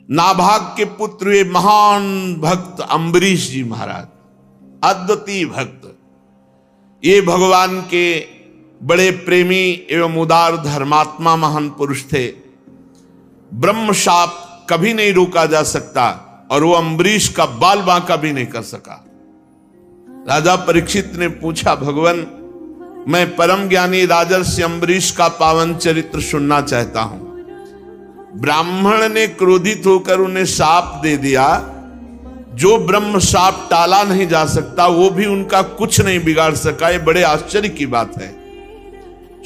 नाभाग के पुत्र वे महान भक्त अम्बरीश जी महाराज, अद्वितीय भक्त। ये भगवान के बड़े प्रेमी एवं उदार धर्मात्मा महान पुरुष थे। ब्रह्म शाप कभी नहीं रोका जा सकता और वो अम्बरीश का बाल बांका भी नहीं कर सका। राजा परीक्षित ने पूछा, भगवान मैं परम ज्ञानी राजर्षि अम्बरीश का पावन चरित्र सुनना चाहता हूं। ब्राह्मण ने क्रोधित होकर उन्हें शाप दे दिया। जो ब्रह्म शाप टाला नहीं जा सकता वो भी उनका कुछ नहीं बिगाड़ सका। ये बड़े आश्चर्य की बात है।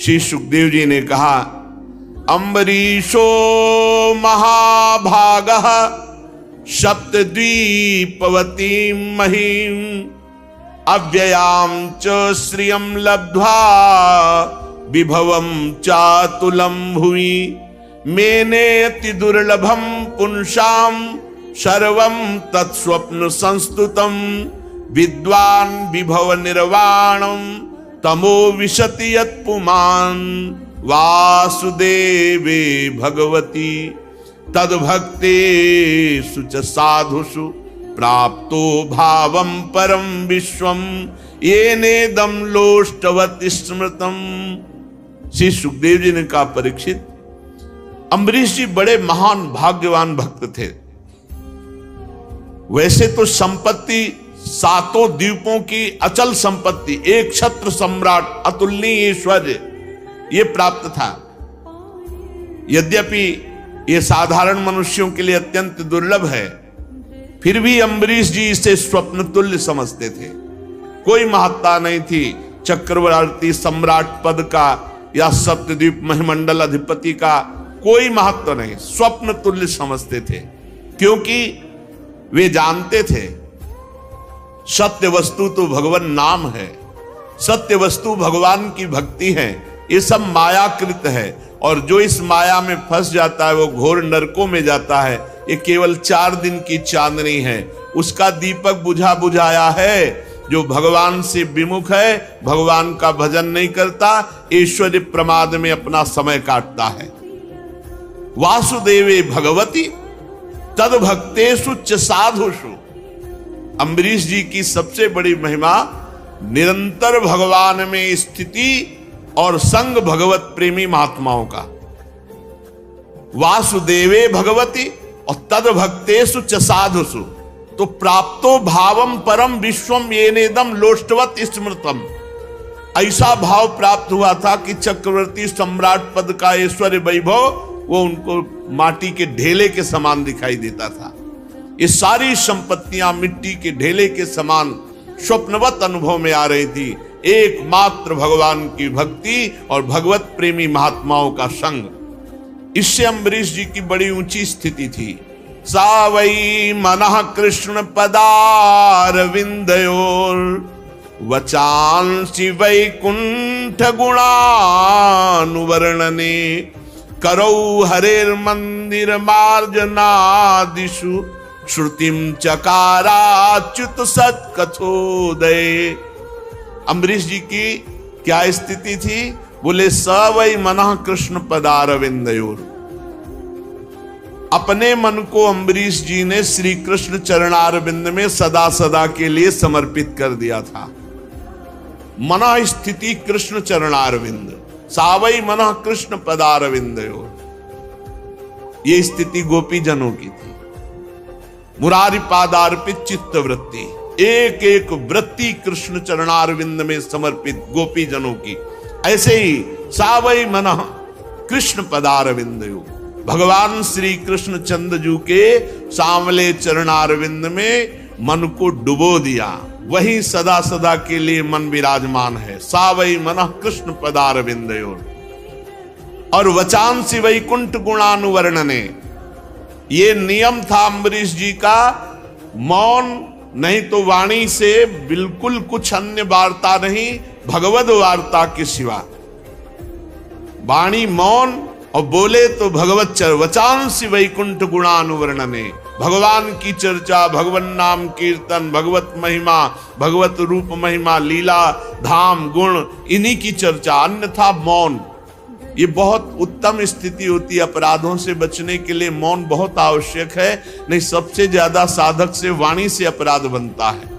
श्री सुखदेव जी ने कहा, अम्बरीशो महाभागः सप्तद्वीपवती महीम अव्ययाम च श्रियं लब्ध्वा विभवम चातुलम भुवि मेनेति दुर्लभम पुंसाम सर्वं तत्स्वप्न संस्तुतम विद्वान विभव निर्वाणम तमो विशति यत्पुमान वासुदेवे भगवती तद्भक्तेषु च साधुषु प्राप्तो भावं परम विश्वम येनेदं लोष्टवति स्मृतम। श्री सुखदेव जी ने कहा, परीक्षित अम्बरीश जी बड़े महान भाग्यवान भक्त थे। वैसे तो संपत्ति सातों द्वीपों की अचल संपत्ति, एक छत्र सम्राट, अतुलनीय ऐश्वर्य ये प्राप्त था। यद्यपि ये साधारण मनुष्यों के लिए अत्यंत दुर्लभ है, फिर भी अम्बरीश जी इसे स्वप्न तुल्य समझते थे। कोई महत्ता नहीं थी चक्रवर्ती सम्राट पद का या सप्तद्वीप महिमंडल अधिपति का, कोई महत्व नहीं, स्वप्न तुल्य समझते थे। क्योंकि वे जानते थे सत्य वस्तु तो भगवान नाम है, सत्य वस्तु भगवान की भक्ति है। ये सब मायाकृत है और जो इस माया में फंस जाता है वो घोर नरकों में जाता है। ये केवल 4 दिन की चांदनी है, उसका दीपक बुझा बुझाया है। जो भगवान से विमुख है, भगवान का भजन नहीं करता, ऐश्वर्य प्रमाद में अपना समय काटता है। वासुदेवे भगवती तद्भक्तेषु च साधुषु। अम्बरीश जी की सबसे बड़ी महिमा निरंतर भगवान में स्थिति और संग भगवत प्रेमी महात्माओं का। वासुदेवे भगवती और तद्भक्तेषु च साधुषु तो प्राप्तो भावम परम विश्वम येनेदम लोष्टवत स्मृतम। ऐसा भाव प्राप्त हुआ था कि चक्रवर्ती सम्राट पद का ऐश्वर्य वैभव वो उनको माटी के ढेले के समान दिखाई देता था। ये सारी संपत्तियां मिट्टी के ढेले के समान स्वप्नवत अनुभव में आ रही थी। एकमात्र भगवान की भक्ति और भगवत प्रेमी महात्माओं का संग। इससे अम्बरीश जी की बड़ी ऊंची स्थिति थी। सा वै मनः कृष्ण पदारविंदयोर वचांसि वैकुंठ गुणानुवर्णने करौ हरेर्मंदिर मार्जनादिषु श्रुतिम चकाराच्युत सत्कथोदय। अम्बरीश जी की क्या स्थिति थी? बोले स वै मनः कृष्ण पदारविंदयोर। अपने मन को अम्बरीश जी ने श्री कृष्ण चरणारविंद में सदा सदा के लिए समर्पित कर दिया था। मनः स्थिति कृष्ण चरणारविंद, सा वै मनः कृष्ण पदारविंदयोर। ये स्थिति गोपी जनों की थी। मुरारी पादार्पित चित्त वृत्ति, एक एक वृत्ति कृष्ण चरणारविंद में समर्पित गोपी जनों की। ऐसे ही सा वै मनः कृष्ण पदारविंदयोर, भगवान श्री कृष्ण चंद्रजू के सांवले चरणारविंद में मन को डुबो दिया। वही सदा सदा के लिए मन विराजमान है। सा वै मनः कृष्ण पदारविंदयोर। और वचांसि वैकुंठ गुणानुवर्णने, ये नियम था अम्बरीश जी का, मौन नहीं तो वाणी से बिल्कुल कुछ अन्य वार्ता नहीं, भगवद वार्ता के सिवा। वाणी मौन और बोले तो भगवत चर। वचांसि वैकुंठ गुणानुवर्णने, भगवान की चर्चा, भगवान नाम कीर्तन, भगवत महिमा, भगवत रूप महिमा, लीला धाम गुण, इन्हीं की चर्चा, अन्यथा मौन। ये बहुत उत्तम स्थिति होती है। अपराधों से बचने के लिए मौन बहुत आवश्यक है, नहीं सबसे ज्यादा साधक से वाणी से अपराध बनता है।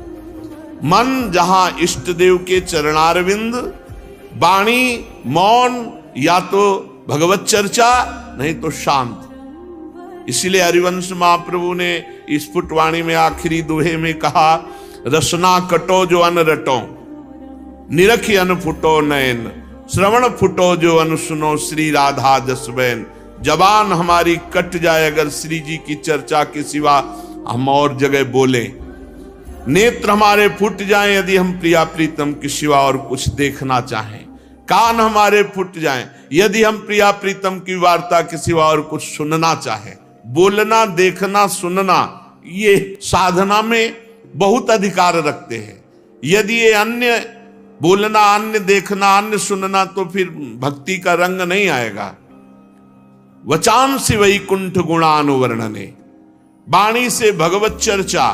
मन जहां इष्ट देव के चरणारविंद, वाणी मौन, या तो भगवत चर्चा नहीं तो शांत। इसीलिए हरिवंश महाप्रभु ने स्फुट वाणी में आखिरी दोहे में कहा, रसना कटो जो अन रटो, निरखी अन फुटो नयन, श्रवण फुटो जो अन सुनो, श्री राधा जसबैन। जबान हमारी कट जाए अगर श्री जी की चर्चा के सिवा हम और जगह बोले, नेत्र हमारे फूट जाएं यदि हम प्रिया प्रीतम के सिवा और कुछ देखना चाहें, कान हमारे फूट जाएं यदि हम प्रिया प्रीतम की वार्ता के सिवा और कुछ सुनना चाहें। बोलना, देखना, सुनना ये साधना में बहुत अधिकार रखते हैं। यदि ये अन्य बोलना, अन्य देखना, अन्य सुनना, तो फिर भक्ति का रंग नहीं आएगा। वचांसि वैकुंठ गुणानुवर्णने, वाणी से भगवत चर्चा,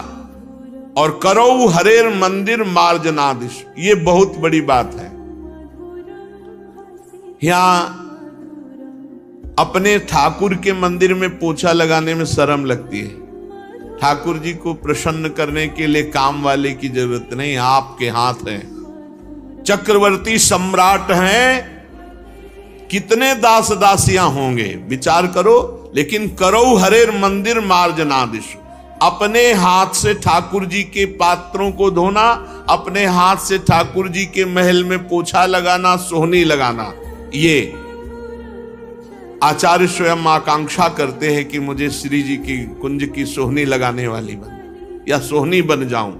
और करो हरेर मंदिर मार्जनादिश, ये बहुत बड़ी बात है। यहां अपने ठाकुर के मंदिर में पोछा लगाने में शर्म लगती है। ठाकुर जी को प्रसन्न करने के लिए काम वाले की जरूरत नहीं, आपके हाथ है। चक्रवर्ती सम्राट हैं, कितने दास दासियां होंगे विचार करो, लेकिन करो हरेर मंदिर मार्जनादिश, अपने हाथ से ठाकुर जी के पात्रों को धोना, अपने हाथ से ठाकुर जी के महल में पोछा लगाना, सोहनी लगाना, ये आचार्य स्वयं आकांक्षा करते हैं कि मुझे श्री जी की कुंज की सोहनी लगाने वाली बन, या सोहनी बन जाऊं।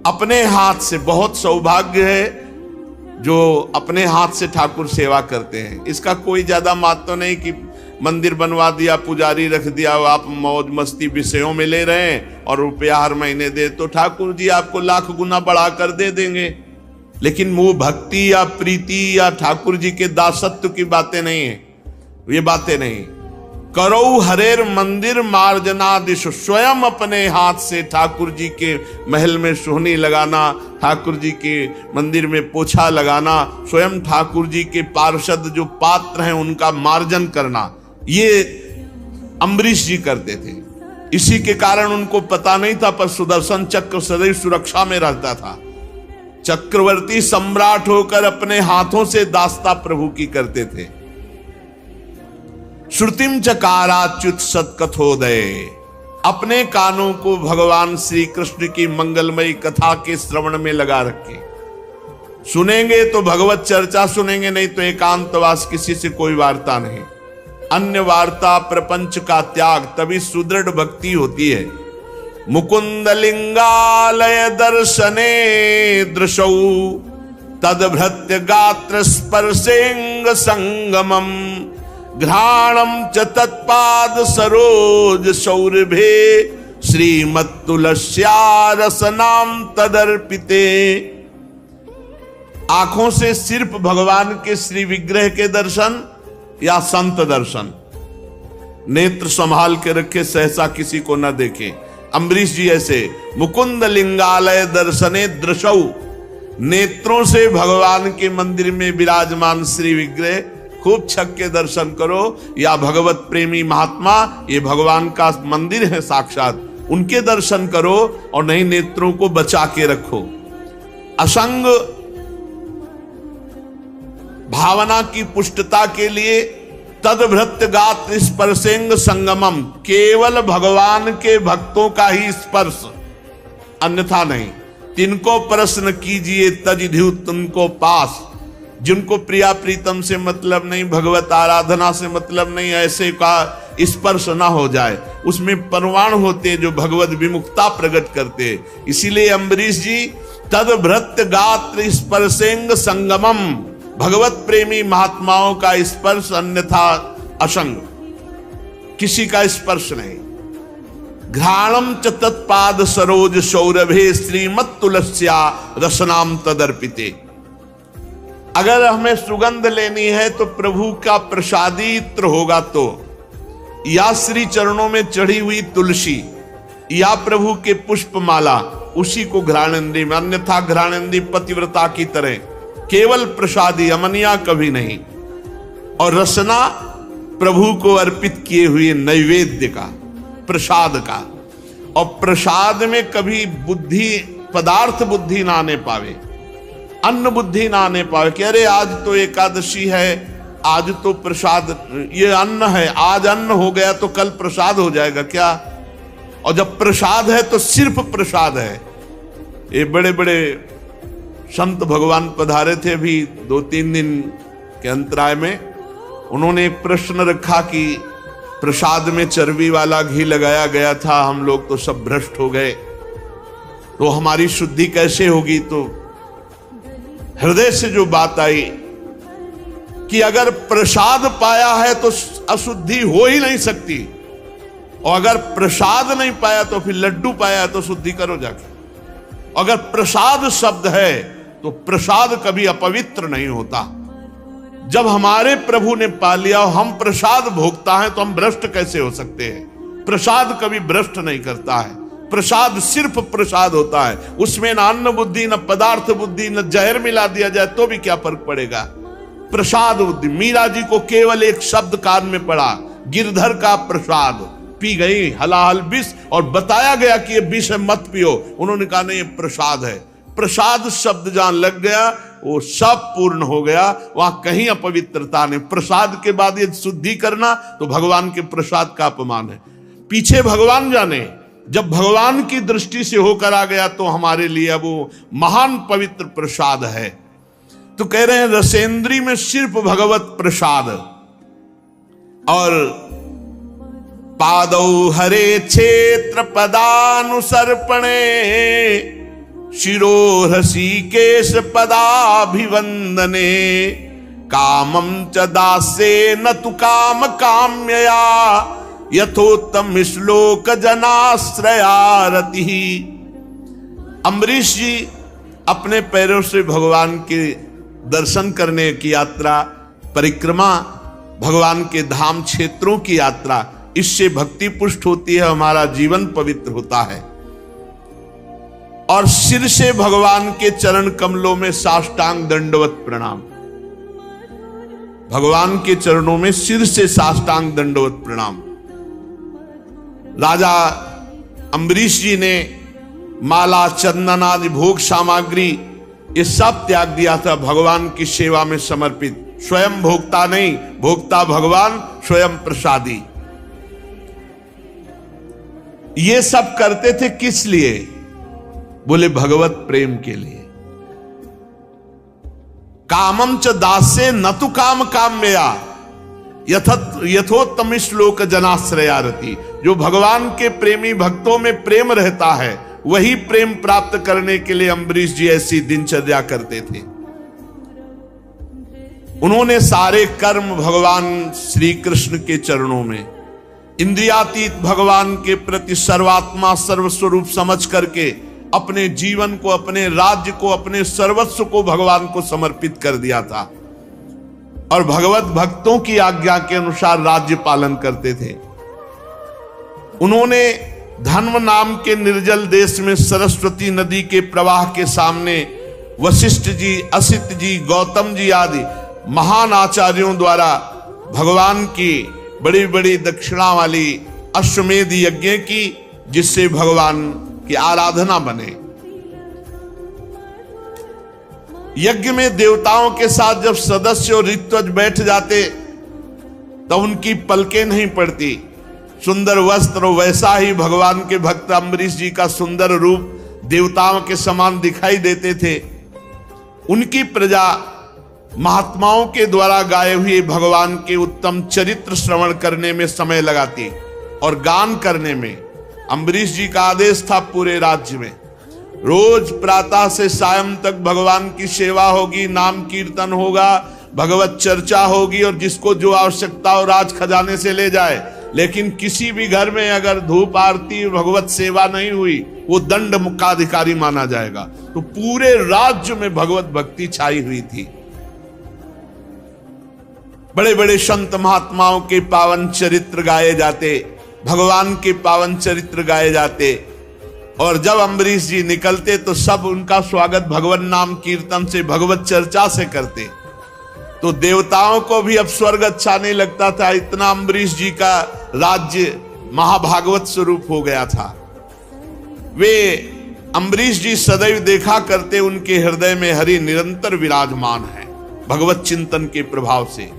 अपने हाथ से, बहुत सौभाग्य है जो अपने हाथ से ठाकुर सेवा करते हैं। इसका कोई ज्यादा महत्व नहीं कि मंदिर बनवा दिया, पुजारी रख दिया, आप मौज मस्ती विषयों में ले रहे हैं और रुपया हर महीने दे, तो ठाकुर जी आपको लाख गुना बढ़ा कर दे देंगे। लेकिन वो भक्ति या प्रीति या ठाकुर जी के दासत्व की बातें नहीं है, ये बातें नहीं। करो हरेर मंदिर मार्जनादिश, स्वयं अपने हाथ से ठाकुर जी के महल में सोहनी लगाना, ठाकुर जी के मंदिर में पोछा लगाना, स्वयं ठाकुर जी के पार्षद जो पात्र हैं उनका मार्जन करना, ये अम्बरीश जी करते थे। इसी के कारण उनको पता नहीं था, पर सुदर्शन चक्र सदैव सुरक्षा में रहता था। चक्रवर्ती सम्राट होकर अपने हाथों से दास्ता प्रभु की करते थे। श्रुतिम चकाराच्युत सत्कथोदय, अपने कानों को भगवान श्री कृष्ण की मंगलमयी कथा के श्रवण में लगा रखे। सुनेंगे तो भगवत चर्चा सुनेंगे, नहीं तो एकांतवास, किसी से कोई वार्ता नहीं। अन्य वार्ता प्रपंच का त्याग, तभी सुदृढ़ भक्ति होती है। मुकुंद लिंगालय दर्शने दृशौ तदभृत्य गात्र स्पर्शेंग संगमम, घ्राणम च तत्पाद सरोज सौरभे, श्रीमत्तुलस्या रसनाम तदर्पिते। आंखों से सिर्फ भगवान के श्री विग्रह के दर्शन या संत दर्शन, नेत्र संभाल के रखे, सहसा किसी को न देखे। अम्बरीश जी ऐसे मुकुंद लिंगालय दर्शने दृशौ, नेत्रों से भगवान के मंदिर में विराजमान श्री विग्रह खूब छक के दर्शन करो, या भगवत प्रेमी महात्मा, ये भगवान का मंदिर है साक्षात, उनके दर्शन करो, और नहीं नेत्रों को बचा के रखो। असंग भावना की पुष्टता के लिए तदभृत्य गात्र स्पर्शेंग संगमम, केवल भगवान के भक्तों का ही स्पर्श, अन्यथा नहीं। तिनको प्रश्न कीजिए तज धिउ तुमको पास, जिनको प्रिया प्रीतम से मतलब नहीं, भगवत आराधना से मतलब नहीं, ऐसे का स्पर्श ना हो जाए। उसमें परवान होते जो भगवत विमुक्ता प्रकट करते। इसीलिए अम्बरीश जी तदभृत्य गात्र स्पर्शेंग संगमम, भगवत प्रेमी महात्माओं का स्पर्श, अन्यथा असंग, किसी का स्पर्श नहीं। घ्राणम च तत्पाद सरोज सौरभे, श्रीमत्तुलस्या रसनाम तदर्पिते। अगर हमें सुगंध लेनी है तो प्रभु का प्रसादी इत्र होगा, तो या श्री चरणों में चढ़ी हुई तुलसी या प्रभु के पुष्पमाला, उसी को घ्राणेंदी में, अन्यथा घ्राणेंदी पतिव्रता की तरह केवल प्रसादी, अमनिया कभी नहीं। और रसना प्रभु को अर्पित किए हुए नैवेद्य का, प्रसाद का। और प्रसाद में कभी बुद्धि, पदार्थ बुद्धि ना आने पावे, अन्न बुद्धि ना आने पावे कि अरे आज तो एकादशी है, आज तो प्रसाद, ये अन्न है, आज अन्न हो गया तो कल प्रसाद हो जाएगा क्या? और जब प्रसाद है तो सिर्फ प्रसाद है। ये बड़े बड़े संत भगवान पधारे थे अभी 2-3 दिन के अंतराय में। उन्होंने एक प्रश्न रखा कि प्रसाद में चर्बी वाला घी लगाया गया था, हम लोग तो सब भ्रष्ट हो गए, तो हमारी शुद्धि कैसे होगी? तो हृदय से जो बात आई कि अगर प्रसाद पाया है तो अशुद्धि हो ही नहीं सकती, और अगर प्रसाद नहीं पाया तो फिर लड्डू पाया तो शुद्धि करो जाके। अगर प्रसाद शब्द है तो प्रसाद कभी अपवित्र नहीं होता। जब हमारे प्रभु ने पा लिया और हम प्रसाद भोगता है तो हम भ्रष्ट कैसे हो सकते हैं? प्रसाद कभी भ्रष्ट नहीं करता है। प्रसाद सिर्फ प्रसाद होता है, उसमें न अन्न बुद्धि, न पदार्थ बुद्धि, न जहर मिला दिया जाए तो भी क्या फर्क पड़ेगा? प्रसाद बुद्धि। मीरा जी को केवल एक शब्द कान में पड़ा, गिरधर का प्रसाद, पी गई हलाहल विष, और बताया गया कि ये विष है मत पियो। उन्होंने कहा नहीं, ये प्रसाद है। प्रसाद शब्द जहां लग गया वो सब पूर्ण हो गया, वहां कहीं अपवित्रता नहीं। प्रसाद के बाद ये शुद्धि करना तो भगवान के प्रसाद का अपमान है। पीछे भगवान जाने, जब भगवान की दृष्टि से होकर आ गया तो हमारे लिए वो महान पवित्र प्रसाद है। तो कह रहे हैं रसेंद्री में सिर्फ भगवत प्रसाद। और पादौ हरे क्षेत्र पदानुसर्पणे शिरो ऋषिकेश पदाभिवंदने कामं च दासे न तु काम काम्यया यथोत्तम श्लोक जनाश्रयारति। अम्बरीश जी अपने पैरों से भगवान के दर्शन करने की यात्रा, परिक्रमा, भगवान के धाम क्षेत्रों की यात्रा, इससे भक्ति पुष्ट होती है, हमारा जीवन पवित्र होता है। और सिर से भगवान के चरण कमलों में साष्टांग दंडवत प्रणाम। भगवान के चरणों में सिर से साष्टांग दंडवत प्रणाम। राजा अम्बरीश जी ने माला, चंदन आदि भोग सामग्री ये सब त्याग दिया था, भगवान की सेवा में समर्पित। स्वयं भोक्ता नहीं, भोक्ता भगवान, स्वयं प्रसादी। ये सब करते थे किस लिए? बोले भगवत प्रेम के लिए। कामम च दासे न तु काम काम्यया यथोत्तम श्लोक जनाश्रयारति। जो भगवान के प्रेमी भक्तों में प्रेम रहता है वही प्रेम प्राप्त करने के लिए अम्बरीश जी ऐसी दिनचर्या करते थे। उन्होंने सारे कर्म भगवान श्री कृष्ण के चरणों में, इंद्रियातीत भगवान के प्रति सर्वात्मा सर्वस्वरूप समझ करके अपने जीवन को, अपने राज्य को, अपने सर्वस्व को भगवान को समर्पित कर दिया था। और भगवत भक्तों की आज्ञा के अनुसार राज्य पालन करते थे। उन्होंने धन्व नाम के निर्जल देश में सरस्वती नदी के प्रवाह के सामने वशिष्ठ जी, असित जी, गौतम जी आदि महान आचार्यों द्वारा भगवान की बड़ी बड़ी दक्षिणा वाली अश्वमेध यज्ञ की, जिससे भगवान की आराधना बने। यज्ञ में देवताओं के साथ जब सदस्य और ऋत्विज बैठ जाते तो उनकी पलकें नहीं पड़ती। सुंदर वस्त्र, वैसा ही भगवान के भक्त अम्बरीश जी का सुंदर रूप देवताओं के समान दिखाई देते थे। उनकी प्रजा महात्माओं के द्वारा गाए हुए भगवान के उत्तम चरित्र श्रवण करने में समय लगाती और गान करने में। अम्बरीश जी का आदेश था पूरे राज्य में रोज प्रातः से सायं तक भगवान की सेवा होगी, नाम कीर्तन होगा, भगवत चर्चा होगी, और जिसको जो आवश्यकता हो राज खजाने से ले जाए। लेकिन किसी भी घर में अगर धूप आरती भगवत सेवा नहीं हुई वो दंड मुक्ताधिकारी माना जाएगा। तो पूरे राज्य में भगवत भक्ति छाई हुई थी। बड़े बड़े संत महात्माओं के पावन चरित्र गाए जाते, भगवान के पावन चरित्र गाए जाते। और जब अम्बरीश जी निकलते तो सब उनका स्वागत भगवान नाम कीर्तन से, भगवत चर्चा से करते। तो देवताओं को भी अब स्वर्ग अच्छा नहीं लगता था, इतना अम्बरीश जी का राज्य महाभागवत स्वरूप हो गया था। वे अम्बरीश जी सदैव देखा करते उनके हृदय में हरि निरंतर विराजमान है भगवत चिंतन के प्रभाव से।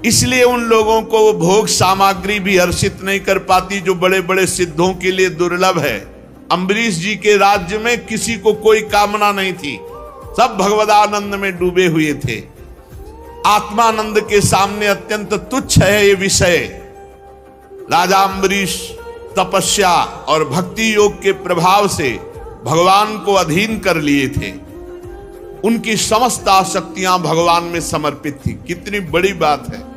इसलिए उन लोगों को भोग सामग्री भी हर्षित नहीं कर पाती जो बड़े बड़े सिद्धों के लिए दुर्लभ है। अम्बरीश जी के राज्य में किसी को कोई कामना नहीं थी, सब भगवदानंद में डूबे हुए थे। आत्मानंद के सामने अत्यंत तुच्छ है ये विषय। राजा अम्बरीश तपस्या और भक्ति योग के प्रभाव से भगवान को अधीन कर लिए थे। उनकी समस्त आसक्तियां भगवान में समर्पित थी। कितनी बड़ी बात है।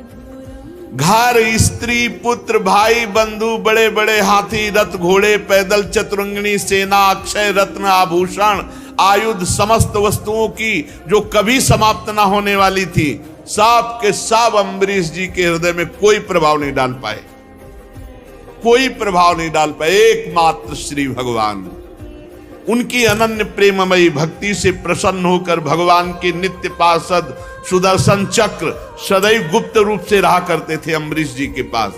घर, स्त्री, पुत्र, भाई, बंधु, बड़े बड़े हाथी, रथ, घोड़े, पैदल, चतुरंगिणी सेना, अक्षय रत्न, आभूषण, आयुध, समस्त वस्तुओं की जो कभी समाप्त ना होने वाली थी, सब के सब अम्बरीश जी के हृदय में कोई प्रभाव नहीं डाल पाए, कोई प्रभाव नहीं डाल पाए। एकमात्र श्री भगवान उनकी अनन्य प्रेममयी भक्ति से प्रसन्न होकर भगवान के नित्य पार्षद सुदर्शन चक्र सदैव गुप्त रूप से रहा करते थे अम्बरीश जी के पास,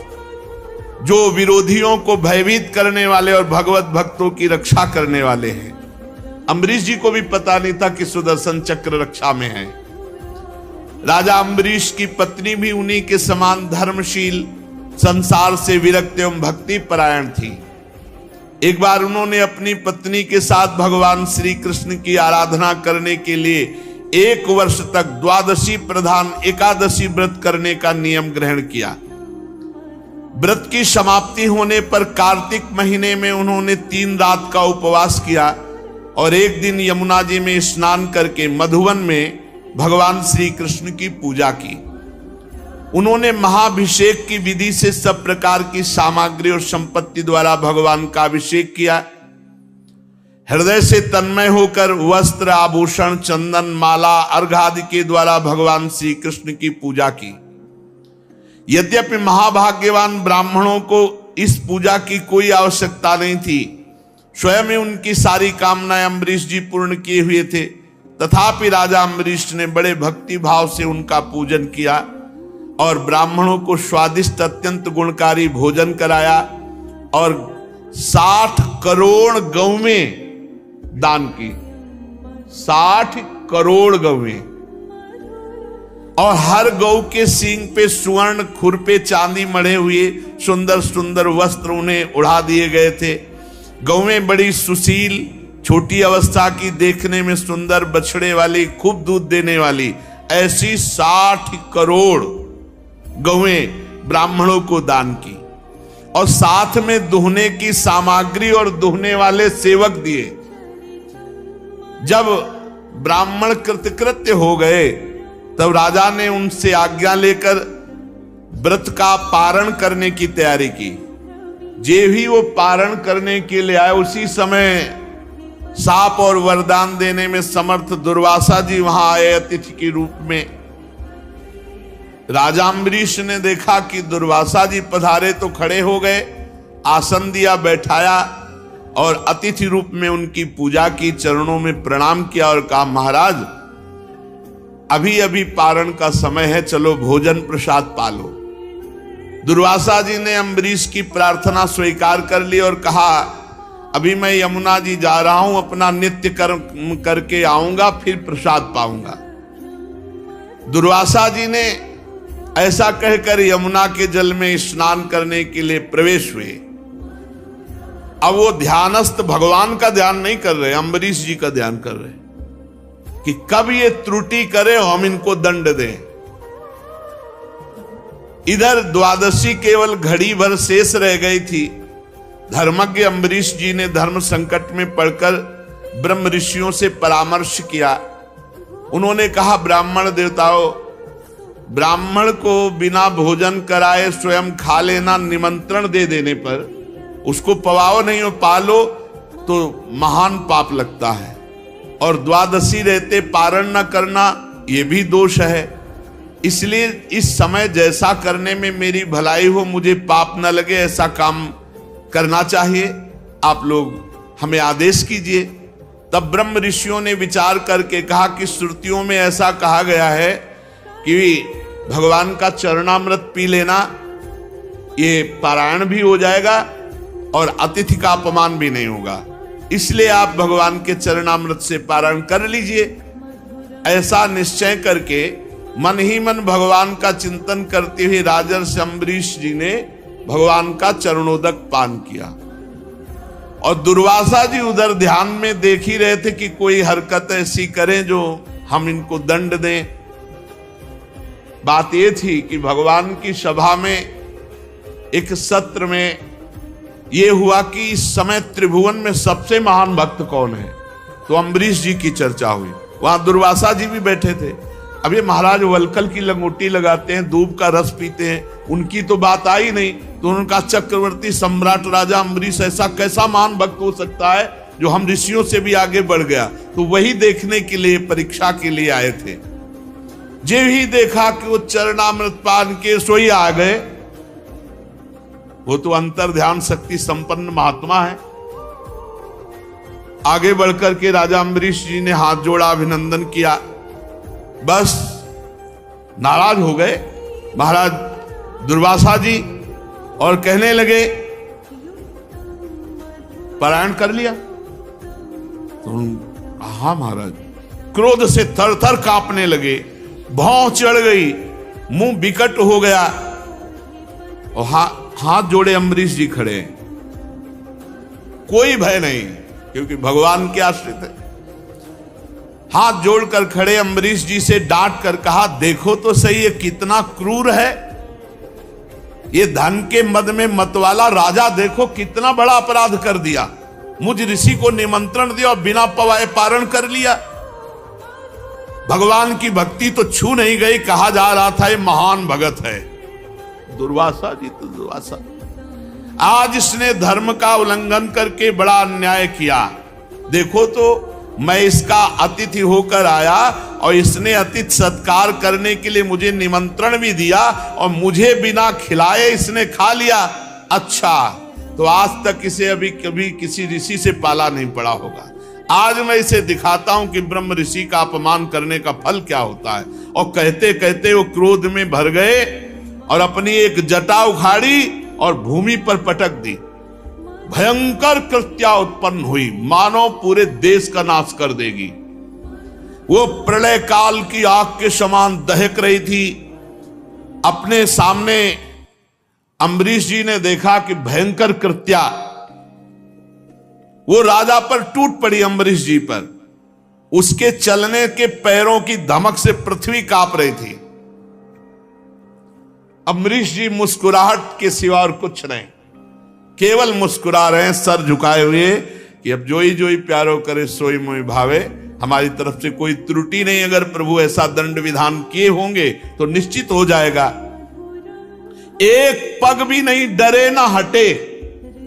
जो विरोधियों को भयभीत करने वाले और भगवत भक्तों की रक्षा करने वाले हैं। अम्बरीश जी को भी पता नहीं था कि सुदर्शन चक्र रक्षा में है। राजा अम्बरीश की पत्नी भी उन्हीं के समान धर्मशील, संसार से विरक्त एवं भक्ति परायण थी। एक बार उन्होंने अपनी पत्नी के साथ भगवान श्री कृष्ण की आराधना करने के लिए 1 वर्ष तक द्वादशी प्रधान एकादशी व्रत करने का नियम ग्रहण किया। व्रत की समाप्ति होने पर कार्तिक महीने में उन्होंने 3 रात का उपवास किया और एक दिन यमुना जी में स्नान करके मधुवन में भगवान श्री कृष्ण की पूजा की। उन्होंने महाभिषेक की विधि से सब प्रकार की सामग्री और संपत्ति द्वारा भगवान का अभिषेक किया। हृदय से तन्मय होकर वस्त्र, आभूषण, चंदन, माला, अर्घ आदि के द्वारा भगवान श्री कृष्ण की पूजा की। यद्यपि महाभाग्यवान ब्राह्मणों को इस पूजा की कोई आवश्यकता नहीं थी, स्वयं ही उनकी सारी कामनाएं अम्बरीश जी पूर्ण किए हुए थे, तथापि राजा अम्बरीश ने बड़े भक्ति भाव से उनका पूजन किया और ब्राह्मणों को स्वादिष्ट अत्यंत गुणकारी भोजन कराया और 60 करोड़ गौवें दान की। 60 करोड़ गौवें, और हर गौ के सींग पे सुवर्ण, खुर पे चांदी मढ़े हुए सुंदर सुंदर वस्त्र उन्हें उड़ा दिए गए थे। गौवें बड़ी सुशील, छोटी अवस्था की, देखने में सुंदर, बछड़े वाली, खूब दूध देने वाली, ऐसी 60 करोड़ गौवें ब्राह्मणों को दान की और साथ में दुहने की सामग्री और दुहने वाले सेवक दिए। जब ब्राह्मण कृतकृत्य हो गए तब राजा ने उनसे आज्ञा लेकर व्रत का पारण करने की तैयारी की। जे भी वो पारण करने के लिए आए, उसी समय शाप और वरदान देने में समर्थ दुर्वासा जी वहां आए अतिथि के रूप में। राजा अम्बरीश ने देखा कि दुर्वासा जी पधारे तो खड़े हो गए, आसन दिया, बैठाया और अतिथि रूप में उनकी पूजा की, चरणों में प्रणाम किया और कहा, महाराज अभी अभी पारण का समय है, चलो भोजन प्रसाद पालो। दुर्वासा जी ने अम्बरीश की प्रार्थना स्वीकार कर ली और कहा, अभी मैं यमुना जी जा रहा हूं, अपना नित्य कर्म करके आऊंगा, फिर प्रसाद पाऊंगा। दुर्वासा जी ने ऐसा कहकर यमुना के जल में स्नान करने के लिए प्रवेश हुए। अब वो ध्यानस्थ भगवान का ध्यान नहीं कर रहे, अम्बरीश जी का ध्यान कर रहे कि कब ये त्रुटि करे हम इनको दंड दें। इधर द्वादशी केवल घड़ी भर शेष रह गई थी। धर्मज्ञ अम्बरीश जी ने धर्म संकट में पड़कर ब्रह्म ऋषियों से परामर्श किया। उन्होंने कहा, ब्राह्मण देवताओं, ब्राह्मण को बिना भोजन कराए स्वयं खा लेना, निमंत्रण दे देने पर उसको पवाओ नहीं हो, पालो तो महान पाप लगता है, और द्वादशी रहते पारण न करना ये भी दोष है। इसलिए इस समय जैसा करने में मेरी भलाई हो, मुझे पाप न लगे, ऐसा काम करना चाहिए। आप लोग हमें आदेश कीजिए। तब ब्रह्म ऋषियों ने विचार करके कहा कि श्रुतियों में ऐसा कहा गया है कि भगवान का चरणामृत पी लेना, ये पारायण भी हो जाएगा और अतिथि का अपमान भी नहीं होगा, इसलिए आप भगवान के चरणामृत से पारायण कर लीजिए। ऐसा निश्चय करके मन ही मन भगवान का चिंतन करते हुए राजर्षि अम्बरीश जी ने भगवान का चरणोदक पान किया। और दुर्वासा जी उधर ध्यान में देख ही रहे थे कि कोई हरकत ऐसी करें जो हम इनको दंड दें। बात यह थी कि भगवान की सभा में एक सत्र में यह हुआ कि इस समय त्रिभुवन में सबसे महान भक्त कौन है, तो अम्बरीश जी की चर्चा हुई। वहां दुर्वासा जी भी बैठे थे। अब ये महाराज वलकल की लंगोटी लगाते हैं, दूब का रस पीते हैं, उनकी तो बात आई नहीं। तो उनका चक्रवर्ती सम्राट राजा अम्बरीश ऐसा कैसा महान भक्त हो सकता है जो हम ऋषियों से भी आगे बढ़ गया। तो वही देखने के लिए, परीक्षा के लिए आए थे। जे ही देखा कि वो चरणामृत पान के सोई आ गए। वो तो अंतर ध्यान शक्ति संपन्न महात्मा है। आगे बढ़कर के राजा अम्बरीश जी ने हाथ जोड़ा, अभिनंदन किया, बस नाराज हो गए महाराज दुर्वासा जी और कहने लगे पारायण कर लिया। तो हाँ महाराज, क्रोध से थर थर कांपने लगे, भौं चढ़ गई, मुंह विकट हो गया और हाथ जोड़े अम्बरीश जी खड़े, कोई भय नहीं क्योंकि भगवान के आश्रित है। हाथ जोड़कर खड़े अम्बरीश जी से डांट कर कहा, देखो तो सही ये कितना क्रूर है, ये धन के मद में मतवाला राजा देखो कितना बड़ा अपराध कर दिया। मुझ ऋषि को निमंत्रण दिया और बिना पवाए पारण कर लिया। भगवान की भक्ति तो छू नहीं गई, कहा जा रहा था ये महान भगत है। दुर्वासा जी तो दुर्वासा, आज इसने धर्म का उल्लंघन करके बड़ा अन्याय किया। देखो तो मैं इसका अतिथि होकर आया और इसने अतिथि सत्कार करने के लिए मुझे निमंत्रण भी दिया और मुझे बिना खिलाए इसने खा लिया। अच्छा, तो आज तक इसे अभी कभी किसी ऋषि से पाला नहीं पड़ा होगा। आज मैं इसे दिखाता हूं कि ब्रह्म ऋषि का अपमान करने का फल क्या होता है। और कहते कहते वो क्रोध में भर गए और अपनी एक जटा उखाड़ी और भूमि पर पटक दी। भयंकर कृत्या उत्पन्न हुई, मानो पूरे देश का नाश कर देगी। वो प्रलय काल की आग के समान दहक रही थी। अपने सामने अम्बरीश जी ने देखा कि भयंकर कृत्या वो राजा पर टूट पड़ी, अम्बरीश जी पर। उसके चलने के पैरों की धमक से पृथ्वी कांप रही थी। अम्बरीश जी मुस्कुराहट के सिवा और कुछ नहीं, केवल मुस्कुरा रहे हैं सर झुकाए हुए कि अब जोई जोई प्यारो करे सोई मोई भावे। हमारी तरफ से कोई त्रुटि नहीं, अगर प्रभु ऐसा दंड विधान किए होंगे तो निश्चित हो जाएगा। एक पग भी नहीं डरे ना हटे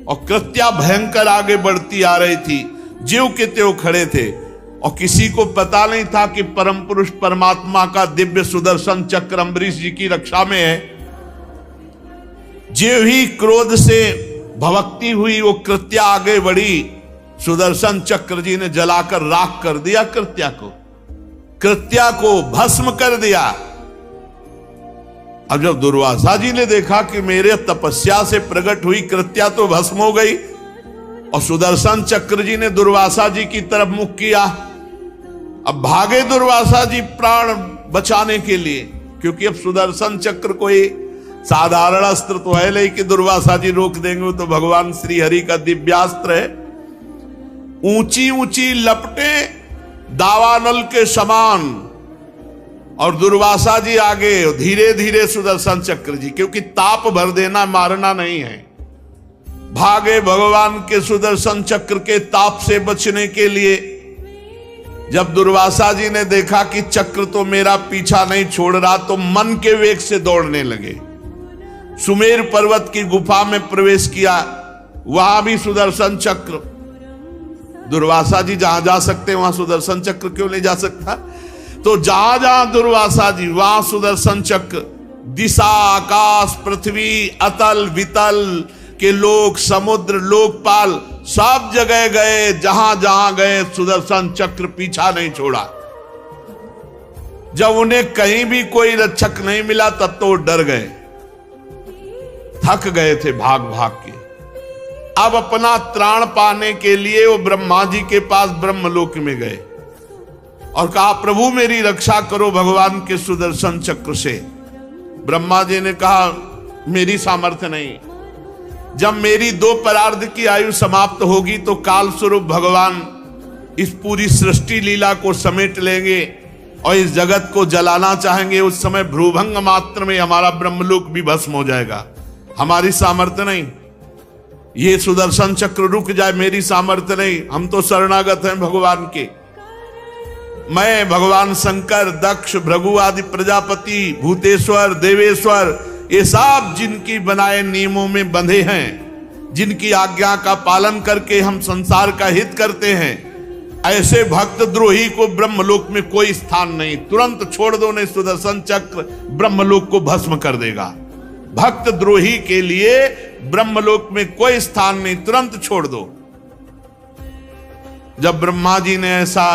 और कृत्या भयंकर आगे बढ़ती आ रही थी। जीव के त्यों खड़े थे और किसी को पता नहीं था कि परम पुरुष परमात्मा का दिव्य सुदर्शन चक्र अम्बरीश जी की रक्षा में है। जीव ही क्रोध से भवक्ति हुई, वो कृत्या आगे बढ़ी। सुदर्शन चक्र जी ने जलाकर राख कर दिया कृत्या को भस्म कर दिया। अब जब दुर्वासा जी ने देखा कि मेरे तपस्या से प्रकट हुई कृत्या तो भस्म हो गई, और सुदर्शन चक्र जी ने दुर्वासा जी की तरफ मुख किया। अब भागे दुर्वासा जी प्राण बचाने के लिए, क्योंकि अब सुदर्शन चक्र कोई साधारण अस्त्र तो है नहीं कि दुर्वासा जी रोक देंगे, तो भगवान श्री हरि का दिव्यास्त्र है। ऊंची ऊंची लपटे दावानल के समान, और दुर्वासा जी आगे धीरे धीरे सुदर्शन चक्र जी, क्योंकि ताप भर देना मारना नहीं है। भागे भगवान के सुदर्शन चक्र के ताप से बचने के लिए। जब दुर्वासा जी ने देखा कि चक्र तो मेरा पीछा नहीं छोड़ रहा, तो मन के वेग से दौड़ने लगे। सुमेर पर्वत की गुफा में प्रवेश किया, वहां भी सुदर्शन चक्र। दुर्वासा जी जहां जा सकते वहां सुदर्शन चक्र क्यों नहीं जा सकता? तो जहां जहां दुर्वासा जी वहां सुदर्शन चक्र। दिशा, आकाश, पृथ्वी, अतल वितल के लोक, समुद्र, लोकपाल, सब जगह गए। जहां जहां गए सुदर्शन चक्र पीछा नहीं छोड़ा। जब उन्हें कहीं भी कोई रक्षक नहीं मिला तब तो वो डर गए, थक गए थे भाग भाग के। अब अपना त्राण पाने के लिए वो ब्रह्मा जी के पास ब्रह्मलोक में गए और कहा, प्रभु मेरी रक्षा करो भगवान के सुदर्शन चक्र से। ब्रह्मा जी ने कहा, मेरी सामर्थ्य नहीं। जब मेरी 2 परार्ध की आयु समाप्त होगी तो काल स्वरूप भगवान इस पूरी सृष्टि लीला को समेट लेंगे और इस जगत को जलाना चाहेंगे। उस समय भ्रूभंग मात्र में हमारा ब्रह्मलोक भी भस्म हो जाएगा। हमारी सामर्थ्य नहीं, ये सुदर्शन चक्र रुक जाए, मेरी सामर्थ्य नहीं। हम तो शरणागत हैं भगवान के। मैं, भगवान शंकर, दक्ष, भृगु आदि प्रजापति, भूतेश्वर, देवेश्वर, ये सब जिनकी बनाए नियमों में बंधे हैं, जिनकी आज्ञा का पालन करके हम संसार का हित करते हैं, ऐसे भक्त द्रोही को ब्रह्मलोक में कोई स्थान नहीं। तुरंत छोड़ दो, नहीं सुदर्शन चक्र ब्रह्मलोक को भस्म कर देगा। भक्त द्रोही के लिए ब्रह्मलोक में कोई स्थान नहीं, तुरंत छोड़ दो। जब ब्रह्मा जी ने ऐसा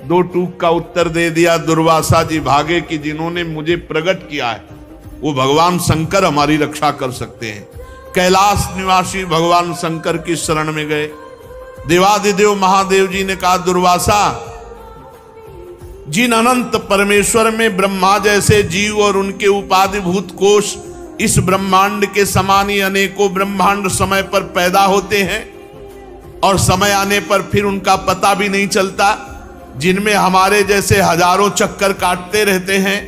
2 टूक का उत्तर दे दिया, दुर्वासा जी भागे कि जिन्होंने मुझे प्रकट किया है वो भगवान शंकर हमारी रक्षा कर सकते हैं। कैलाश निवासी भगवान शंकर की शरण में गए। देवादिदेव महादेव जी ने कहा, दुर्वासा, जिन अनंत परमेश्वर में ब्रह्मा जैसे जीव और उनके उपाधिभूत कोश इस ब्रह्मांड के समान ही अनेकों ब्रह्मांड समय पर पैदा होते हैं और समय आने पर फिर उनका पता भी नहीं चलता, जिनमें हमारे जैसे हजारों चक्कर काटते रहते हैं,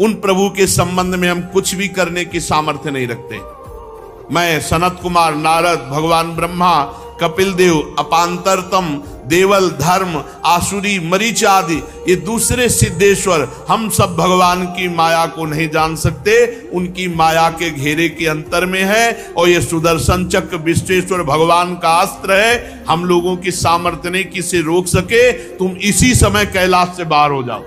उन प्रभु के संबंध में हम कुछ भी करने की सामर्थ्य नहीं रखते। मैं, सनत कुमार, नारद, भगवान ब्रह्मा, कपिल देव, अपांतरतम, देवल, धर्म, आसुरी, मरीच आदि ये दूसरे सिद्धेश्वर, हम सब भगवान की माया को नहीं जान सकते। उनकी माया के घेरे के अंतर में है और ये सुदर्शन चक्र विश्वेश्वर भगवान का अस्त्र है। हम लोगों की सामर्थ्य नहीं कि इसे रोक सके। तुम इसी समय कैलाश से बाहर हो जाओ।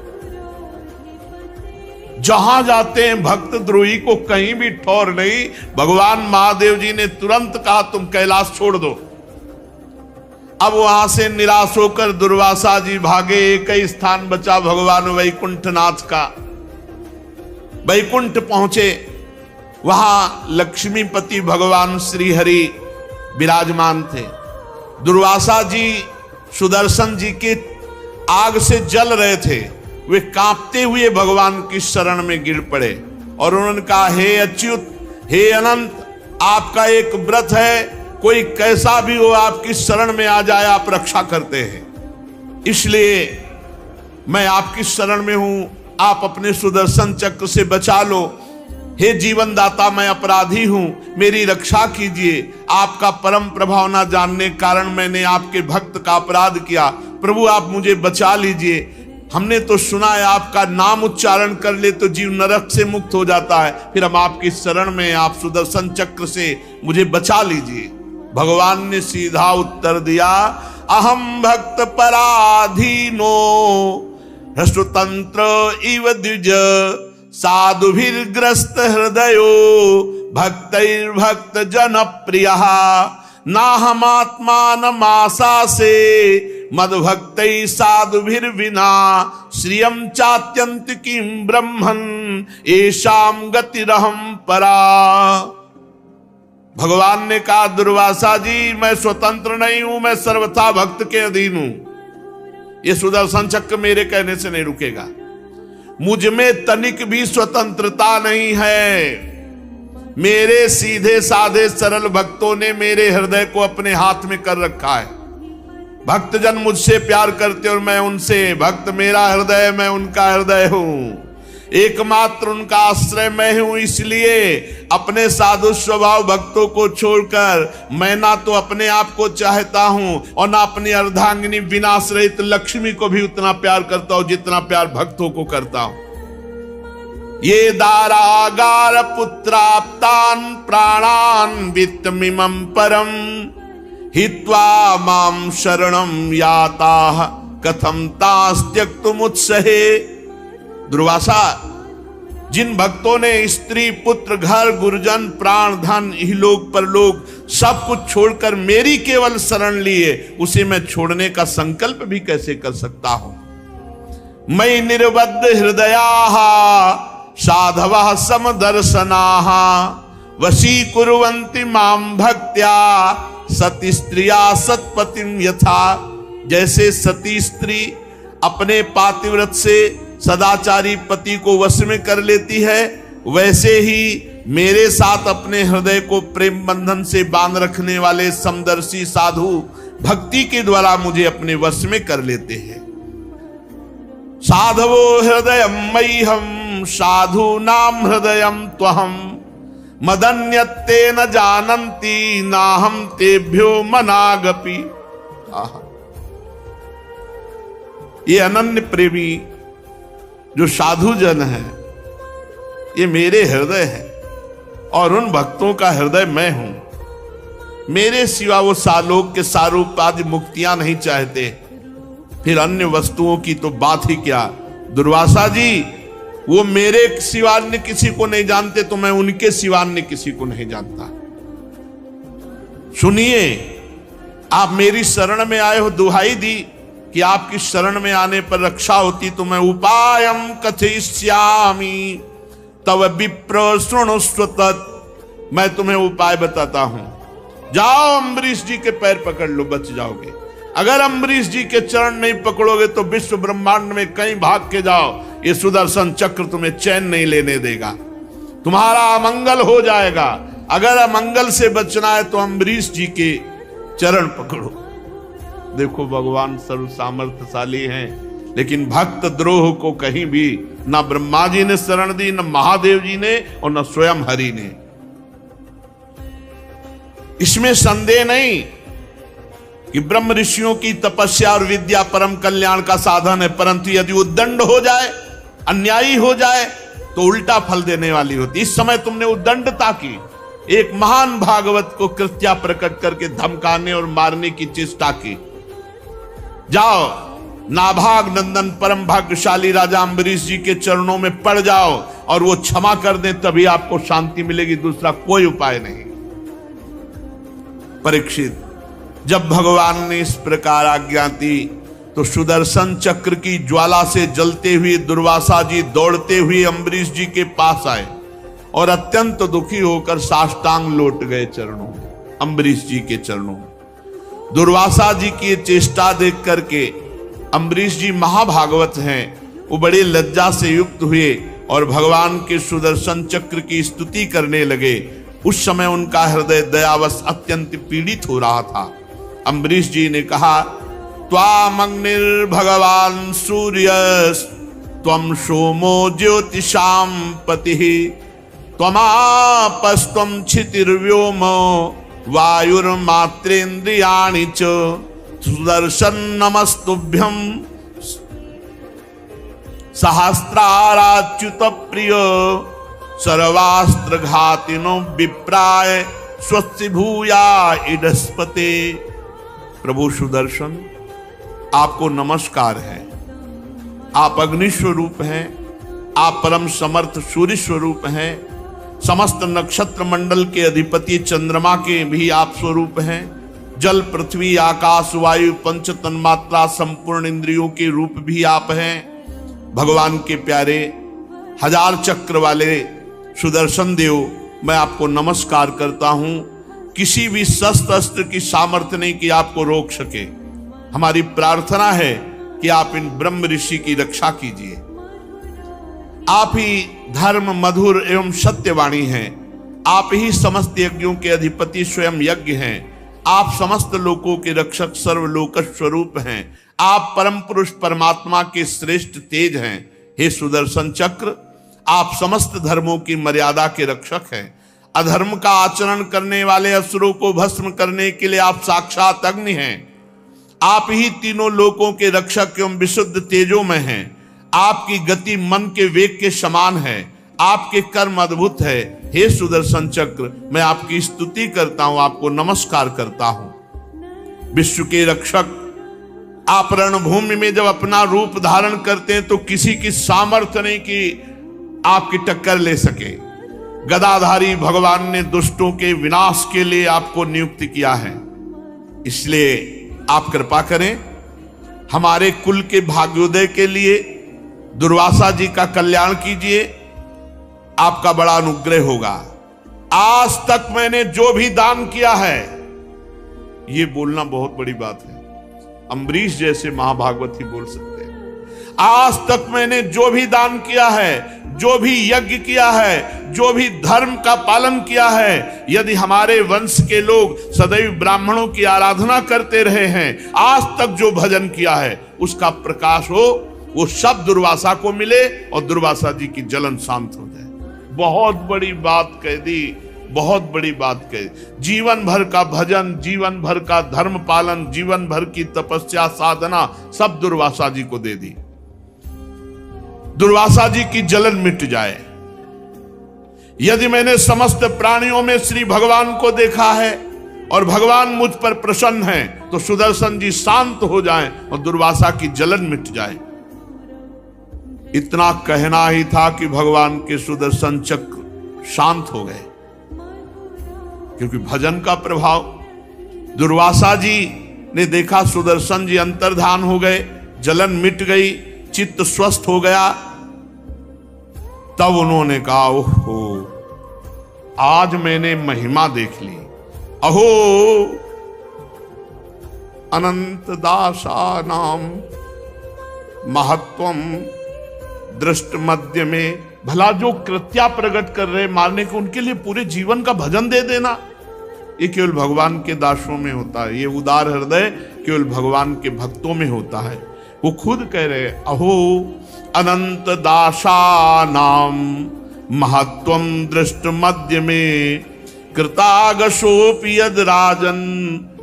जहां जाते हैं भक्त द्रोही को कहीं भी ठौर नहीं। भगवान महादेव जी ने तुरंत कहा, तुम कैलाश छोड़ दो। अब वहां से निराश होकर दुर्वासा जी भागे। एक ही स्थान बचा भगवान वैकुंठनाथ का। वैकुंठ पहुंचे, वहां लक्ष्मीपति भगवान श्री हरि विराजमान थे। दुर्वासा जी सुदर्शन जी के आग से जल रहे थे। वे कांपते हुए भगवान की शरण में गिर पड़े और उन्होंने कहा, हे अच्युत, हे अनंत, आपका एक व्रत है, कोई कैसा भी हो आपकी शरण में आ जाए आप रक्षा करते हैं, इसलिए मैं आपकी शरण में हूं, आप अपने सुदर्शन चक्र से बचा लो। हे जीवन दाता, मैं अपराधी हूं, मेरी रक्षा कीजिए। आपका परम प्रभाव ना जानने कारण मैंने आपके भक्त का अपराध किया। प्रभु आप मुझे बचा लीजिए। हमने तो सुना है आपका नाम उच्चारण कर ले तो जीव नरक से मुक्त हो जाता है, फिर हम आपकी शरण में, आप सुदर्शन चक्र से मुझे बचा लीजिए। भगवान ने सीधा उत्तर दिया, अहम भक्त पराधीनो हृष्टतंत्र इव द्विज साधुभिर्ग्रस्त हृदयो भक्तैर्भक्त जन प्रियः नाहमात्मानमासा से मद्भक्तै साधुभिर्विना श्रियं चात्यंत किं ब्रह्मन् येषां गतिरहं परा। भगवान ने कहा, दुर्वासा जी, मैं स्वतंत्र नहीं हूं, मैं सर्वथा भक्त के अधीन हूं। ये सुदर्शन चक्र मेरे कहने से नहीं रुकेगा। मुझ में तनिक भी स्वतंत्रता नहीं है। मेरे सीधे साधे सरल भक्तों ने मेरे हृदय को अपने हाथ में कर रखा है। भक्तजन मुझसे प्यार करते और मैं उनसे। भक्त मेरा हृदय, मैं उनका हृदय हूं। एकमात्र उनका आश्रय मैं हूं। इसलिए अपने साधु स्वभाव भक्तों को छोड़कर मैं ना तो अपने आप को चाहता हूं और ना अपनी अर्धांगिनी विनाश रहित लक्ष्मी को भी उतना प्यार करता हूं जितना प्यार भक्तों को करता हूं। ये दारागार पुत्राप्तान प्राणान वित्तमिमं परम हित्वा मां शरणं याताः कथं तास्त्यक्तुमुत्सहे। दुर्वासा, जिन भक्तों ने स्त्री, पुत्र, घर, गुरुजन, प्राण, धन, इहलोक परलोक सब कुछ छोड़कर मेरी केवल शरण ली है, उसे मैं छोड़ने का संकल्प भी कैसे कर सकता हूं। मयि निर्बद्ध हृदयाः साधवः समदर्शनाः वशीकुर्वन्ति मां भक्त्या सती स्त्रिया सत्पतिं यथा। जैसे सती स्त्री अपने पातिव्रत से सदाचारी पति को वश में कर लेती है, वैसे ही मेरे साथ अपने हृदय को प्रेम बंधन से बांध रखने वाले समदर्शी साधु भक्ति के द्वारा मुझे अपने वश में कर लेते हैं। साधवो हृदयम मह्यम साधूनां हृदयम त्वहम मदन्यत्ते न जानन्ति नाहं तेभ्यो मनागपि। ये अनन्य प्रेमी जो साधु जन है, ये मेरे हृदय है और उन भक्तों का हृदय मैं हूं। मेरे सिवा वो सालोक के सारूप आदि मुक्तियां नहीं चाहते, फिर अन्य वस्तुओं की तो बात ही क्या। दुर्वासा जी वो मेरे सिवा अन्य किसी को नहीं जानते, तो मैं उनके सिवा अन्य किसी को नहीं जानता। सुनिए, आप मेरी शरण में आए हो, दुहाई दी कि आपकी शरण में आने पर रक्षा होती, तो मैं उपायम कथयिष्यामि तव विप्र शृणुष्व तत्। मैं तुम्हें उपाय बताता हूं, जाओ अम्बरीश जी के पैर पकड़ लो, बच जाओगे। अगर अम्बरीश जी के चरण नहीं पकड़ोगे तो विश्व ब्रह्मांड में कहीं भाग के जाओ, ये सुदर्शन चक्र तुम्हें चैन नहीं लेने देगा, तुम्हारा अमंगल हो जाएगा। अगर अमंगल से बचना है तो अम्बरीश जी के चरण पकड़ो। देखो भगवान सर्व सामर्थ्यशाली हैं, लेकिन भक्त द्रोह को कहीं भी ना ब्रह्मा जी ने शरण दी, न महादेव जी ने और न स्वयं हरि ने। इसमें संदेह नहीं कि ब्रह्म ऋषियों की तपस्या और विद्या परम कल्याण का साधन है, परंतु यदि उद्दंड हो जाए, अन्यायी हो जाए, तो उल्टा फल देने वाली होती। इस समय तुमने उद्दंडता की, एक महान भागवत को कृत्या प्रकट करके धमकाने और मारने की चेष्टा की। जाओ नाभाग नंदन परम भाग्यशाली राजा अम्बरीश जी के चरणों में पड़ जाओ और वो क्षमा कर दें, तभी आपको शांति मिलेगी, दूसरा कोई उपाय नहीं। परीक्षित, जब भगवान ने इस प्रकार आज्ञा दी तो सुदर्शन चक्र की ज्वाला से जलते हुए दुर्वासा जी दौड़ते हुए अम्बरीश जी के पास आए और अत्यंत दुखी होकर साष्टांग लौट गए चरणों में, अम्बरीश जी के चरणों में। दुर्वासा जी की चेष्टा देख करके अम्बरीश जी महाभागवत हैं, वो बड़ी लज्जा से युक्त हुए और भगवान के सुदर्शन चक्र की स्तुति करने लगे। उस समय उनका हृदय दयावश अत्यंत पीड़ित हो रहा था। अम्बरीश जी ने कहा, त्वामग्निर् भगवान सूर्य त्वं सोमो ज्योतिषां पतिः त्वमापस्त्वं क्षितिर्व्योमो वायुर्मात्रेन्द्रियाणि च सुदर्शन नमस्तुभ्यं सहस्राराच्युत प्रिय सर्वास्त्र घातिनो विप्राय स्वस्ति भूया इडस्पते। प्रभु सुदर्शन, आपको नमस्कार है। आप अग्नि स्वरूप हैं, आप परम समर्थ सूर्य स्वरूप हैं, समस्त नक्षत्र मंडल के अधिपति चंद्रमा के भी आप स्वरूप हैं, जल पृथ्वी आकाश वायु पंच तन्मात्रा संपूर्ण इंद्रियों के रूप भी आप हैं। भगवान के प्यारे हजार चक्र वाले सुदर्शन देव, मैं आपको नमस्कार करता हूं। किसी भी शस्त्र अस्त्र की सामर्थ्य नहीं कि आपको रोक सके। हमारी प्रार्थना है कि आप इन ब्रह्म ऋषि की रक्षा कीजिए। आप ही धर्म मधुर एवं सत्यवाणी हैं, आप ही समस्त यज्ञों के अधिपति स्वयं यज्ञ हैं, आप समस्त लोकों के रक्षक सर्वलोक स्वरूप हैं, आप परम पुरुष परमात्मा के श्रेष्ठ तेज हैं। हे सुदर्शन चक्र, आप समस्त धर्मों की मर्यादा के रक्षक हैं। अधर्म का आचरण करने वाले असुरों को भस्म करने के लिए आप साक्षात अग्नि हैं। आप ही तीनों लोकों के रक्षक एवं विशुद्ध तेजों में हैं। आपकी गति मन के वेग के समान है, आपके कर्म अद्भुत है। हे सुदर्शन चक्र, मैं आपकी स्तुति करता हूं, आपको नमस्कार करता हूं। विश्व के रक्षक, आप रणभूमि में जब अपना रूप धारण करते हैं तो किसी की सामर्थ्य नहीं कि आपकी टक्कर ले सके। गदाधारी भगवान ने दुष्टों के विनाश के लिए आपको नियुक्त किया है, इसलिए आप कृपा करें हमारे कुल के भाग्योदय के लिए दुर्वासा जी का कल्याण कीजिए, आपका बड़ा अनुग्रह होगा। आज तक मैंने जो भी दान किया है, ये बोलना बहुत बड़ी बात है, अम्बरीश जैसे महाभागवत ही बोल सकते हैं। आज तक मैंने जो भी दान किया है, जो भी यज्ञ किया है, जो भी धर्म का पालन किया है, यदि हमारे वंश के लोग सदैव ब्राह्मणों की आराधना करते रहे हैं, आज तक जो भजन किया है उसका प्रकाश हो, वो सब दुर्वासा को मिले और दुर्वासा जी की जलन शांत हो जाए। बहुत बड़ी बात कह दी, बहुत बड़ी बात कही। जीवन भर का भजन, जीवन भर का धर्म पालन, जीवन भर की तपस्या साधना सब दुर्वासा जी को दे दी। दुर्वासा जी की जलन मिट जाए। यदि मैंने समस्त प्राणियों में श्री भगवान को देखा है और भगवान मुझ पर प्रसन्न है, तो सुदर्शन जी शांत हो जाएं और दुर्वासा की जलन मिट जाए। इतना कहना ही था कि भगवान के सुदर्शन चक्र शांत हो गए, क्योंकि भजन का प्रभाव। दुर्वासा जी ने देखा सुदर्शन जी अंतर्धान हो गए, जलन मिट गई, चित्त स्वस्थ हो गया। तब उन्होंने कहा, ओहो, आज मैंने महिमा देख ली। अहो अनंत दासा नाम महत्वम दृष्ट मध्य में। भला जो कृत्या प्रकट कर रहे मारने को, उनके लिए पूरे जीवन का भजन दे देना, ये केवल भगवान के दासों में होता है। ये उदार हृदय केवल भगवान के भक्तों में होता है। वो खुद कह रहे, अहो अनंत दासा नाम महत्वम दृष्ट मध्य में कृतागशोपि यद राजन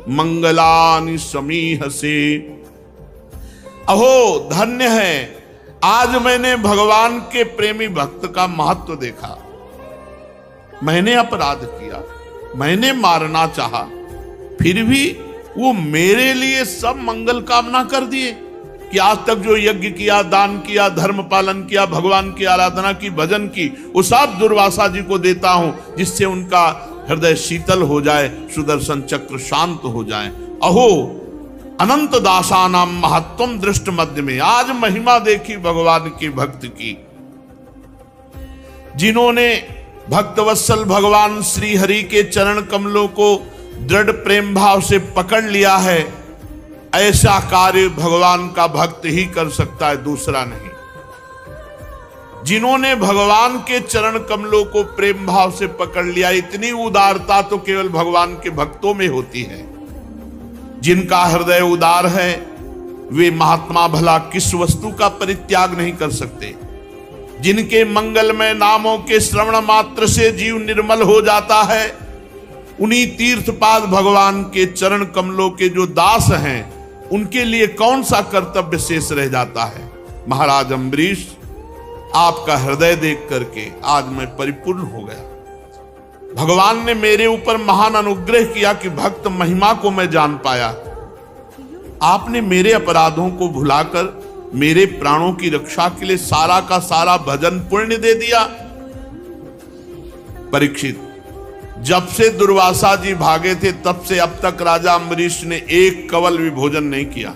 मंगलानि समीह से। अहो धन्य है, आज मैंने भगवान के प्रेमी भक्त का महत्व देखा। मैंने अपराध किया, मैंने मारना चाहा, फिर भी वो मेरे लिए सब मंगल कामना कर दिए कि आज तक जो यज्ञ किया, दान किया, धर्म पालन किया, भगवान की आराधना की, भजन की, वो सब दुर्वासा जी को देता हूं, जिससे उनका हृदय शीतल हो जाए, सुदर्शन चक्र शांत हो जाए। अहो अनंत दासा नाम महत्वम दृष्ट मध्य में। आज महिमा देखी भगवान की भक्त की। जिन्होंने भक्तवत्सल भगवान श्री हरि के चरण कमलों को दृढ़ प्रेम भाव से पकड़ लिया है, ऐसा कार्य भगवान का भक्त ही कर सकता है, दूसरा नहीं। जिन्होंने भगवान के चरण कमलों को प्रेम भाव से पकड़ लिया, इतनी उदारता तो केवल भगवान के भक्तों में होती है। जिनका हृदय उदार है, वे महात्मा भला किस वस्तु का परित्याग नहीं कर सकते। जिनके मंगलमय नामों के श्रवण मात्र से जीव निर्मल हो जाता है, उन्हीं तीर्थपाद भगवान के चरण कमलों के जो दास हैं, उनके लिए कौन सा कर्तव्य शेष रह जाता है। महाराज अम्बरीश, आपका हृदय देख करके आज मैं परिपूर्ण हो गया। भगवान ने मेरे ऊपर महान अनुग्रह किया कि भक्त महिमा को मैं जान पाया। आपने मेरे अपराधों को भुलाकर मेरे प्राणों की रक्षा के लिए सारा का सारा भजन पुण्य दे दिया। परीक्षित, जब से दुर्वासा जी भागे थे, तब से अब तक राजा अम्बरीश ने एक कवल भी भोजन नहीं किया।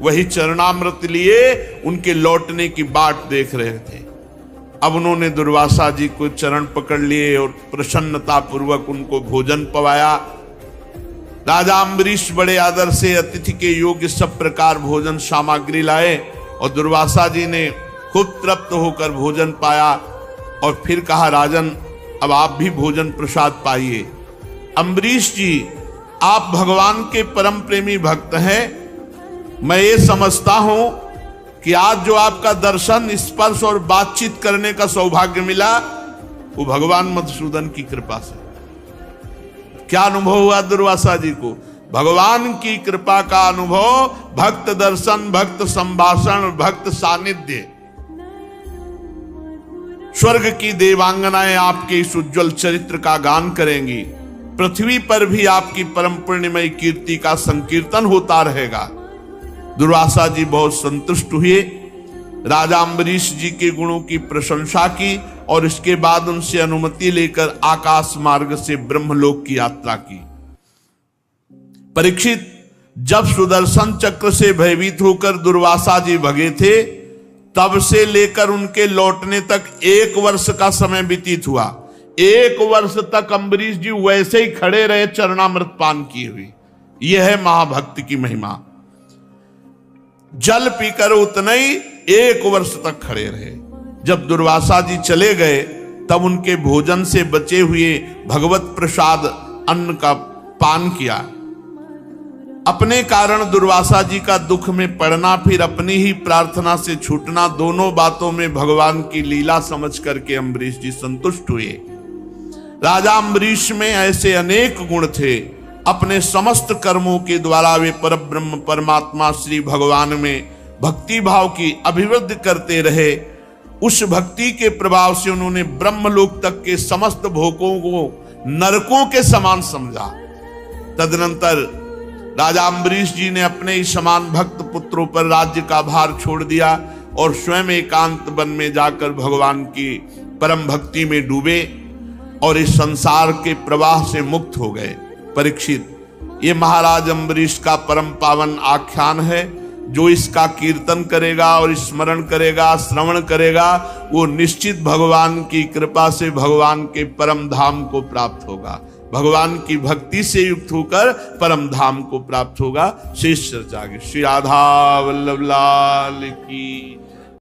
वही चरणामृत लिए उनके लौटने की बाट देख रहे थे। अब उन्होंने दुर्वासा जी को चरण पकड़ लिए और प्रसन्नता पूर्वक उनको भोजन पवाया। राजा अम्बरीश बड़े आदर से अतिथि के योग्य सब प्रकार भोजन सामग्री लाए और दुर्वासा जी ने खूब तृप्त होकर भोजन पाया और फिर कहा, राजन अब आप भी भोजन प्रसाद पाइए। अम्बरीश जी, आप भगवान के परम प्रेमी भक्त हैं। मैं ये समझता हूं कि आज जो आपका दर्शन, स्पर्श और बातचीत करने का सौभाग्य मिला, वो भगवान मधुसूदन की कृपा से। क्या अनुभव हुआ दुर्वासा जी को? भगवान की कृपा का अनुभव, भक्त दर्शन, भक्त संभाषण, भक्त सानिध्य। स्वर्ग की देवांगनाएं आपके इस उज्जवल चरित्र का गान करेंगी। पृथ्वी पर भी आपकी परम पुण्यमयी कीर्ति का संकीर्तन होता रहेगा। दुर्वासा जी बहुत संतुष्ट हुए, राजा अम्बरीश जी के गुणों की प्रशंसा की और इसके बाद उनसे अनुमति लेकर आकाश मार्ग से ब्रह्मलोक की यात्रा की। परीक्षित, जब सुदर्शन चक्र से भयभीत होकर दुर्वासा जी भगे थे, तब से लेकर उनके लौटने तक 1 वर्ष का समय व्यतीत हुआ। 1 वर्ष तक अम्बरीश जी वैसे ही खड़े रहे चरणामृत पान किए हुए। यह है महाभक्त की महिमा। जल पीकर उतने ही 1 वर्ष तक खड़े रहे। जब दुर्वासा जी चले गए तब उनके भोजन से बचे हुए भगवत प्रसाद अन्न का पान किया। अपने कारण दुर्वासा जी का दुख में पड़ना, फिर अपनी ही प्रार्थना से छूटना, दोनों बातों में भगवान की लीला समझ करके अम्बरीश जी संतुष्ट हुए। राजा अम्बरीश में ऐसे अनेक गुण थे। अपने समस्त कर्मों के द्वारा वे परब्रह्म परमात्मा श्री भगवान में भक्ति भाव की अभिवृद्धि करते रहे। उस भक्ति के प्रभाव से उन्होंने ब्रह्मलोक तक के समस्त भोगों को नरकों के समान समझा। तदनंतर राजा अम्बरीश जी ने अपने ही समान भक्त पुत्रों पर राज्य का भार छोड़ दिया और स्वयं एकांत वन में जाकर भगवान की परम भक्ति में डूबे और इस संसार के प्रवाह से मुक्त हो गए। परीक्षित, ये महाराज अम्बरीश का परम पावन आख्यान है। जो इसका कीर्तन करेगा और स्मरण करेगा, श्रवण करेगा, वो निश्चित भगवान की कृपा से भगवान के परम धाम को प्राप्त होगा। भगवान की भक्ति से युक्त होकर परम धाम को प्राप्त होगा। शेष चर्चा आगे। श्री राधा वल्लभ लाल की।